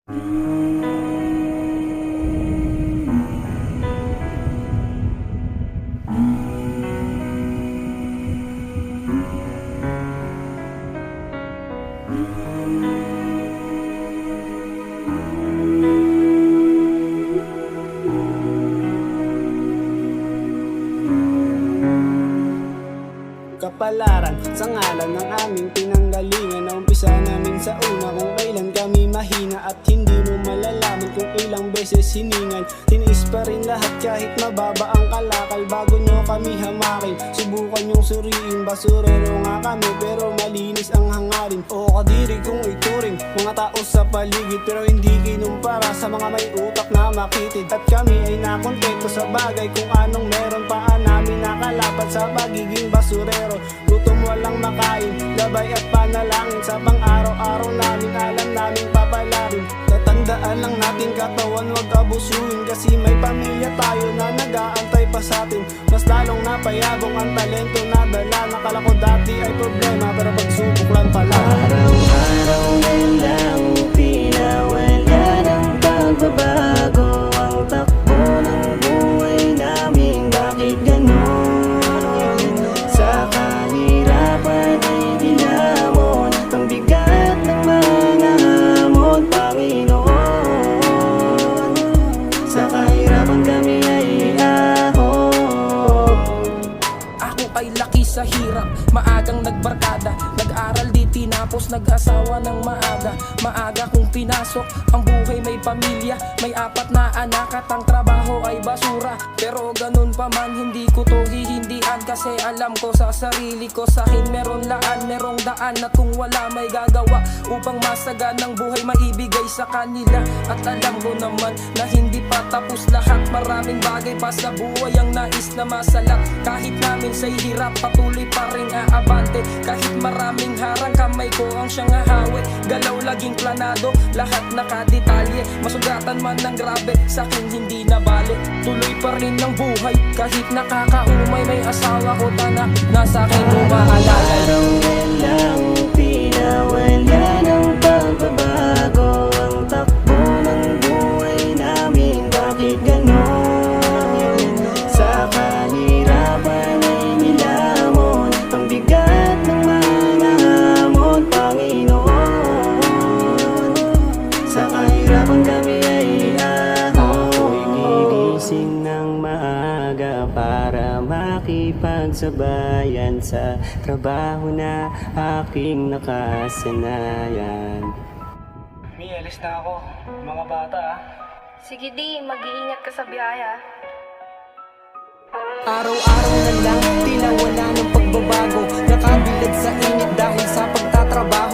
Kapalaran sa ngalan ng aming pinanggalingan, na umpisa namin sa una kung kailan kami mahina, at hindi mo malalaman kung ilang beses hiningan. Tiniis pa rin lahat kahit mababa ang kalakal bago nyo kami hamakin. Subukan nyong suriin, basurero nga kami pero malinis ang hangarin. O kadiri kung ituring mga tao sa paligid, pero hindi kinumpara sa mga may utak na makitid. At kami ay nakontento sa bagay kung anong meron, paan namin nakalapat sa pagiging basurero. Gutom walang makain, gabay at panalangin sa pang-araw-araw namin, alam namin papalarin. Tatandaan lang natin katawan, wag abusuin, kasi may pamilya tayo na nag-aantay pa sa atin. Mas lalong napayabong ang talento na dala. Nakala ko dati ay problema, pero pagsubok lang pala. Araw-araw na lang pinawala ng pagbabago ang takbo ng buhay namin. Bakit ganon? Sa kahirapan ay dinamon ang bigat ng mga hamon, Panginoon. Sa kahirapan kami ay ahon. Ako ay laki sa hirap, maagang nagbarkada, nag-aral di tinapos, nag-asawa ng maaga. Maaga kong pinasok ang buhay, may pamilya, may 4 na anak, at ang trabaho ay basura. Pero ganun pa man hindi ko to hihindian, kasi alam ko sa sarili ko, sa akin meron laan, merong daan, at kung wala may gagawa upang masagan ng buhay maibigay sa kanila. At alam ko naman na hindi pa tapos lahat, maraming bagay pa sa buhay ang nais na masalat. Kahit namin sa hirap patuloy pa rin aabante, kahit maraming harang kamay ko ang siyang ahawi. Galaw laging planado, lahat nakadetalye, masugatan man ng grabe, sa akin hindi na bale. Tuloy pa rin ang buhay kahit nakakaumay, may asawa ko tanak, nasa akin umaalala. Araw na lang pinawala ng pagbabago ang takbo ng buhay namin. Bakit ganon? Sa kahirapan ay nilamon ang bigat ng mga hamon, Panginoon. Sa kahirapan kami ay ako'y gigising ng maaga para makipagsabayan sa trabaho na aking nakasanayan. Mi, alis na ako. Mga bata Sige di, mag-iingat ka sa biyaya. Araw-araw na lang tila wala ng pagbabago, nakabilad sa init dahil sa pagtatrabaho.